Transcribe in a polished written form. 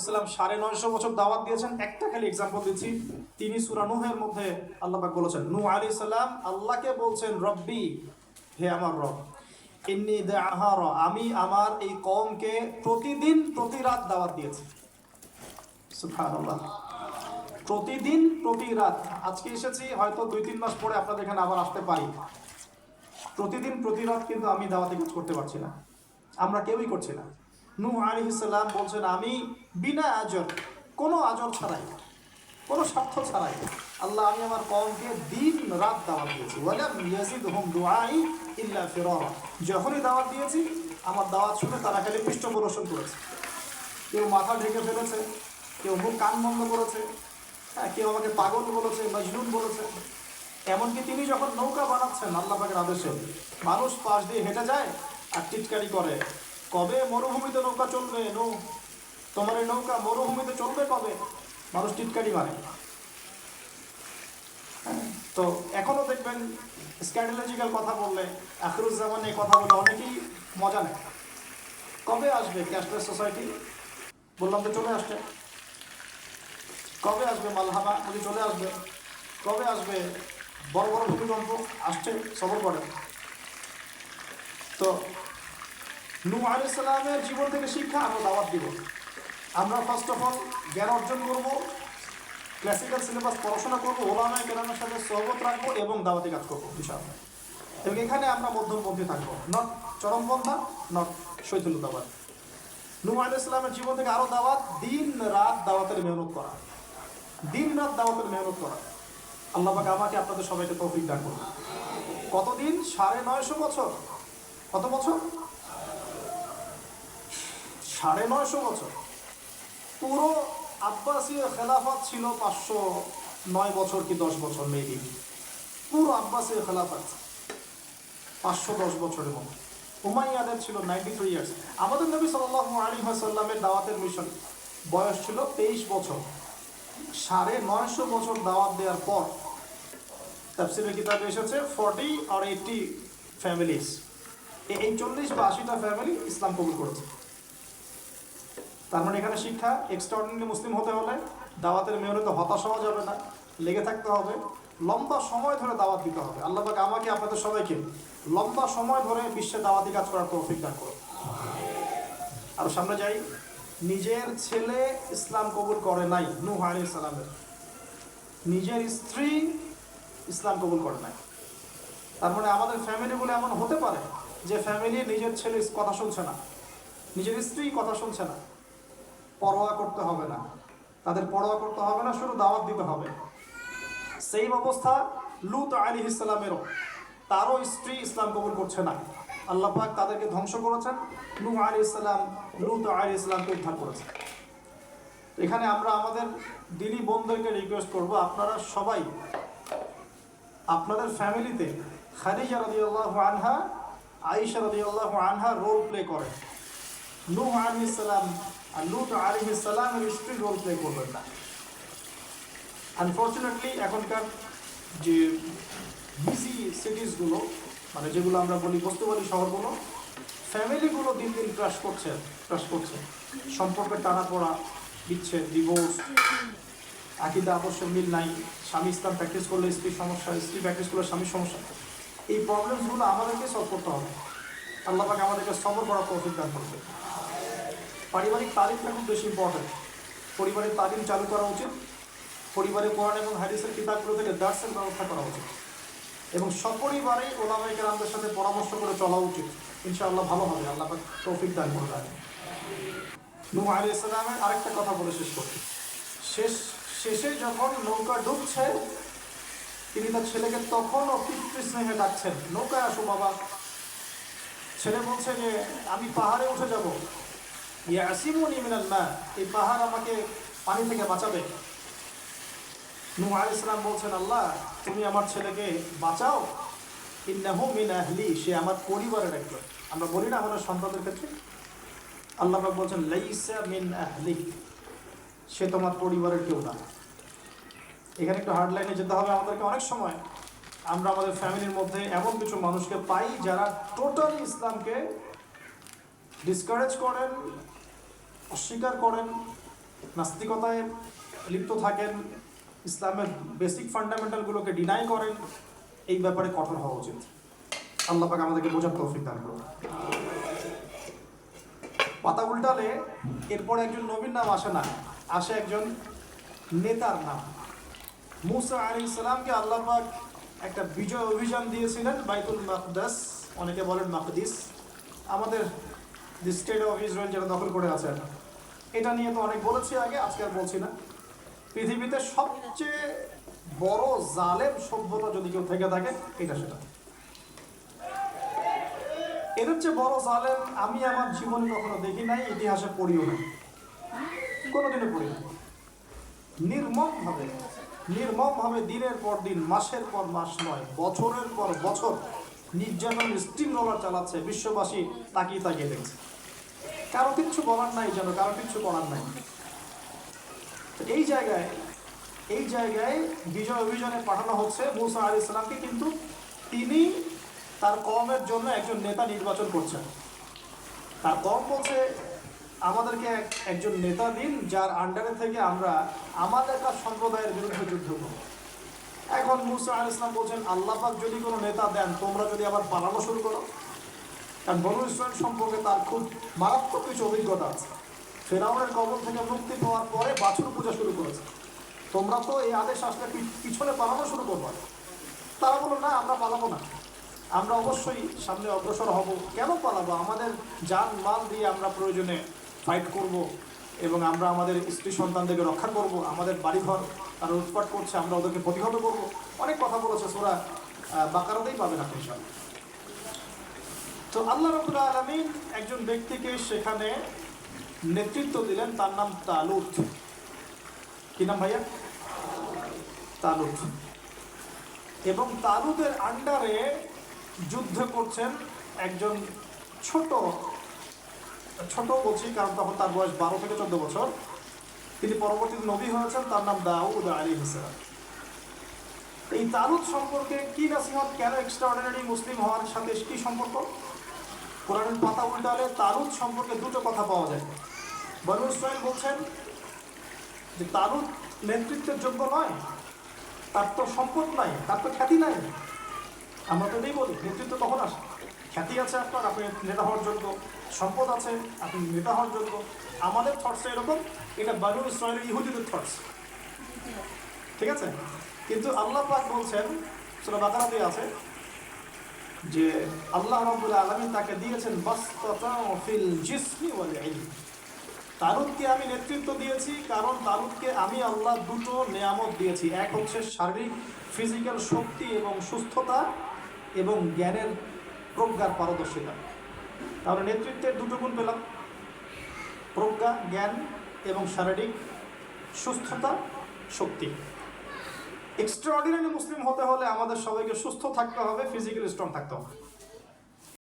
সাল্লাম 950 বছর দাওয়াত দিয়েছেন। একটা খালি এক্সাম্পল দিচ্ছি, তিনি সূরা নূহের মধ্যে আল্লাহ পাক বলেছেন, নূহ আলাইহিস সালাম আল্লাহকে বলছেন, রব্বি, হে আমার রব, ইন্নী দা'আহা, আমি আমার এই কওমকে প্রতিদিন প্রতি রাত দাওয়াত দিয়েছি। সুবহানাল্লাহ, প্রতিদিন প্রতি রাত। আজকে এসেছি, হয়তো 2-3 মাস পরে আপনাদের এখানে আবার আসতে পারি। প্রতিদিন প্রতি রাত কিন্তু আমি দাওয়াতি কাজ করতে পারছি না, আমরা কেউই করছি না। নূহ আলাইহিস সালাম বলছেন, আমি বিনা আজর, কোনো আজর ছাড়াই, কোনো স্বার্থ ছাড়াই, আল্লাহ, আমি আমার কওমকে দিন রাত দাওয়াত দিয়েছি। ওয়ালাম ইয়াজিদহুম দুআই ইল্লা ফিরারা। যখনই দাওয়াত দিয়েছি, আমার দাওয়াত শুনে তারা খালি পৃষ্ঠপ্রদর্শন করেছে। কেউ মাথা ঢেকে ফেলেছে, কেউ মুখ কান বন্ধ করেছে, হ্যাঁ, কেউ আমাকে পাগল বলেছে, মজনুন বলেছে। এমনকি তিনি যখন নৌকা বানাচ্ছেন আল্লাহ পাকের আদেশে, মানুষ পাশ দিয়ে হেঁটে যায় আর টিটকারি করে, কবে মরুভূমিতে নৌকা চলবে? তোমার এই নৌকা মরুভূমিতে চলবে কবে? মানুষ টিটকারি মারে। তো এখনো দেখবেন স্ক্যান্ডোলজিক্যাল কথা বললে, আখিরুজ্জামানে কথা বলে অনেকেই মজা নেয়। কবে আসবে ক্যাশলেস সোসাইটি? বললাম তো চলে আসছে। কবে আসবে মালহামা? বলি চলে আসবে। কবে আসবে বড় বড় ভূমিকম্প? আসছে, সবর করে। তো নূহ আলাইহিস সালামের জীবন থেকে শিক্ষা আমরা দাওয়াত দিব। আমরা ফার্স্ট অফ অল জ্ঞান অর্জন করব, ক্লাসিক্যাল সিলেবাস পড়াশোনা করবো, ওলামায়ে কেরামের সাথে সহবত রাখবো এবং দাওয়াতি কাজ করবো ইনশাআল্লাহ। এবং এখানে আমরা মধ্যমপন্থী থাকবো, নট চরমপন্থা, নট শৈথিল্যতাবাদ। নূহ আলাইহিস সালামের জীবন থেকে আরো দাওয়াত, দিন রাত দাওয়াতের মেহনত করা, দিন রাত দাওয়াতের মেহনত করা। আল্লাহ পাক আমাকে আপনাদের সবাইকে তৌফিক দান করুন। কতদিন? 950 বছর। কত বছর? 950 বছর। পুরো আব্বাসীয় খেলাফত ছিল 509 বছর কি 10 বছর, মেবি। পুরো আব্বাসীয় খেলাফত 510 বছরের মতো। উমাইয়াদের ছিল 93 ইয়ার্স। আমাদের নবী সাল্লাল্লাহু আলাইহি ওয়াসাল্লামের দাওয়াতের মিশন বয়স ছিল 23 বছর। 950 বছর দাওয়াত দেওয়ার পর তাফসীরের কিতাবে এসেছে 40 or 80 ফ্যামিলিজ, এই 40 বা 80টা ফ্যামিলি ইসলাম কবুল করেছে। তার মানে এখানে শিক্ষা, এক্সট্রাঅর্ডিনারি মুসলিম হতে হলে দাওয়াতের মেহনতে হতাশ হওয়া যাবে না, লেগে থাকতে হবে, লম্বা সময় ধরে দাওয়াত দিতে হবে। আল্লাহ পাক আমাকে আপনাদের সবাইকে লম্বা সময় ধরে বিশ্বে দাওয়াতি কাজ করার তৌফিক দান করুন। আর সামনে যাই। নিজের ছেলে ইসলাম কবুল করে নাই নূহ আলাইহিস সালামের, নিজের স্ত্রী ইসলাম কবুল করে নাই। তার মানে আমাদের ফ্যামিলিগুলো এমন হতে পারে যে ফ্যামিলি নিজের ছেলে কথা শুনছে না, নিজের স্ত্রী কথা শুনছে না। পরোয়া করতে হবে না, তাদের পরোয়া করতে হবে না, শুধু দাওয়াত দিতে হবে। সেই অবস্থা লূত আলাইহিস সালামেরও, তারও স্ত্রী ইসলাম কবুল করছে না। আল্লাহ পাক তাদেরকে ধ্বংস করেছেন, নূহ আলাইহিস সালাম লূত আলাইহিস সালামকে উদ্ধার করেছেন। এখানে আমরা আমাদের দিনী বোনদেরকে রিকোয়েস্ট করব, আপনারা সবাই আপনাদের ফ্যামিলিতে খাদিজা রাদিয়াল্লাহু আনহা, আয়েশা রাদিয়াল্লাহু আনহা রোল প্লে করেন। নূহ আলাইহিস সালাম আর লূত আলাইহিস সালামের স্ত্রী রোল প্লে করবেন না। আনফর্চুনেটলি এখনকার যে বিজি সিটিসগুলো, মানে যেগুলো আমরা বলি বস্তুবাদী শহরগুলো, ফ্যামিলিগুলো দিন দিন ক্রাশ করছে। সম্পর্কের টানাপোড়া, বিচ্ছেদ, ডিভোর্স, আকীদা আদর্শের মিল নাই, স্বামী ইসলাম প্র্যাকটিস করলে স্ত্রীর সমস্যা, স্ত্রী প্র্যাকটিস করলে স্বামীর সমস্যা। এই প্রবলেমসগুলো আমাদেরকে সলভ করতে হবে। আল্লাহ পাক আমাদেরকে সবর করার তৌফিক দান করবে। পারিবারিক তালিমটা খুব বেশি ইম্পর্টেন্ট। পরিবারের তালিম চালু করা উচিত। পরিবারে কোরআন এবং হাদিসের কিতাবগুলো থেকে দার্সের ব্যবস্থা করা উচিত এবং সপরিবারেই ওলামায়ে কেরামদের সাথে পরামর্শ করে চলা উচিত। ইনশাআল্লাহ ভালো হবে, আল্লাহ পাক তৌফিক দান করবেন। নূহ আলাইহিস সালামের আরেকটা কথা বলে শেষ করছি। শেষে যখন নৌকা ডুবছে, তিনি তার ছেলেকে তখনও পিতৃস্নেহে ডাকছেন, নৌকায় আসো বাবা। ছেলে বলছে যে আমি পাহাড়ে উঠে যাব, ইয়াসিমুনি মিনাল মা, এই পাহাড় আমাকে পানি থেকে বাঁচাবে। নূহ আলাইহিস সালাম বলছেন, আল্লাহ তুমি আমার ছেলেকে বাঁচাও, ইন্নাহু মিন আহলি, সে আমার পরিবারের একজন। আমরা বলি না আমাদের সন্তানদের ক্ষেত্রে, আল্লাহ পাক বলছেন লাইসা মিন আহলি, সে তোমার পরিবারের কেউ না। এখানে একটু হার্ড লাইনে যেতে হবে আমাদেরকে। অনেক সময় আমরা আমাদের ফ্যামিলির মধ্যে এমন কিছু মানুষকে পাই যারা টোটালি ইসলামকে ডিসকারেজ করেন, অস্বীকার করেন নাস্তিকতায় লিপ্ত থাকেন, ইসলামের বেসিক ফান্ডামেন্টালগুলোকে ডিনাই করেন, এই ব্যাপারে কঠোর হওয়া উচিত। আল্লাহ পাক আমাদেরকে বোঝার তৌফিক দান করুন। পাতা উল্টালে এরপর একজন নবীর নাম আসে না, আসে একজন নেতার নাম। মুসা আলাইহিস সালামকে আল্লাহ পাক একটা বিজয় অভিযান দিয়েছিলেন বাইতুল মাকদাস, অনেকে বলেন মাকদিস, আমাদের দি স্টেট অফ ইসরায়েল যেটা দখল করে আছে। এটা নিয়ে তো অনেক বলেছি আগে, আজকে আর বলছি না। পৃথিবীতে সবচেয়ে বড় জালেম সভ্যতা যদি কেউ থেকে থাকে, এটা সেটা। এদের চেয়ে বড় জালেম আমি আমার জীবনে কখনো দেখি নাই, ইতিহাসে পড়িও নাই, কোনোদিনও পড়ি নাই। নির্মমভাবে দিনের পর দিন, মাসের পর মাস নয়, বছরের পর বছর নির্যাতন স্টিম রোলার চালাচ্ছে। বিশ্ববাসী তাকিয়ে তাকিয়ে দেখছে, কারো কিচ্ছু বলার নাই, যেন কারো কিচ্ছু করার নাই। এই জায়গায় বিজয় অভিযানে পাঠানো হচ্ছে মুসা আলাইহিস সালামকে, কিন্তু তিনি তার কওমের জন্য একজন নেতা নির্বাচন করছেন। তার কওম বলছে, আমাদেরকে একজন নেতা দিন যার আন্ডারে থেকে আমরা আমাদের কাছ সম্প্রদায়ের বিরুদ্ধে যুদ্ধ করব। এখন মুসা আলাইহিস সালাম বলছেন, আল্লাহ পাক যদি কোনো নেতা দেন, তোমরা যদি আবার পালানো শুরু করো। কারণ বনু ইসরাইল সম্পর্কে তার খুব মারাত্মক কিছু অভিজ্ঞতা আছে। ফেরাউনের কবল থেকে মুক্তি পাওয়ার পরে বাছুর পূজা শুরু করেছে। তোমরা তো এই আদেশ আসলে পিছনে পালানো শুরু করবো। তারা বলল, না, আমরা পালাবো না, আমরা অবশ্যই সামনে অগ্রসর হব। কেন পালাবো? আমাদের জান মাল দিয়ে আমরা প্রয়োজনে ফাইট করব, এবং আমরা আমাদের স্ত্রী সন্তানদেরকে রক্ষা করব। আমাদের বাড়িঘর তারা উৎপাট করছে, আমরা ওদেরকে প্রতিহত করব। অনেক কথা বলেছে, সূরা বাকারাতেই পাবেন আপনি সব। তো আল্লাহ রাব্বুল আলামিন একজন ব্যক্তিকে সেখানে নেতৃত্ব দিলেন, তার নাম তালুত। কি নাম ভাইয়া? তালুত। এবং তালুতের আন্ডারে যুদ্ধ করছেন একজন ছোট বলছি কারণ তখন তার বয়স 12 থেকে 14 বছর। তিনি পরবর্তীতে নবী হয়েছেন, তার নাম দাউদ আলাইহিস সালাম। এই তালুত সম্পর্কে কি নসিহত, কেন এক্সট্রাঅর্ডিনারি মুসলিম হওয়ার সাথে কি সম্পর্ক? কোরআনের পাতা উল্টালে তালুত সম্পর্কে দুটো কথা পাওয়া যায়। বনু ইসরাইল বলছেন যে তালুত নেতৃত্বের যোগ্য নয়, তার তো সম্পদ নাই, তার তো খ্যাতি নাই। আমরা তো এটাই বলি, নেতৃত্ব তখন আসে, খ্যাতি আছে আপনার, আপনি নেতা হওয়ার যোগ্য, সম্পদ আছে, আপনি নেতা হওয়ার যোগ্য। আমাদের থটসটা এরকম, এটা বনু ইসরাইলের ইহুদিদের থটস, ঠিক আছে? কিন্তু আল্লাহ পাক বলছেন, সূরা বাকারাতে আছে যে আল্লাহ রাব্বুল আলামিন তাকে দিয়েছেন বাসতাতাউ ফিল জিসমি ওয়াল ইলম। তালুতকে আমি নেতৃত্ব দিয়েছি কারণ তালুতকে আমি আল্লাহ দুটো নেয়ামত দিয়েছি। এক হচ্ছে শারীরিক ফিজিক্যাল শক্তি এবং সুস্থতা, এবং জ্ঞানের প্রজ্ঞার পারদর্শিতা। তাহলে নেতৃত্বের দুটো গুণ পেলাম, প্রজ্ঞা, জ্ঞান এবং শারীরিক সুস্থতা, শক্তি। এক্সট্রাঅর্ডিনারি মুসলিম হতে হলে আমাদের সবাইকে সুস্থ থাকতে হবে, ফিজিক্যালি স্ট্রং থাকতে হবে।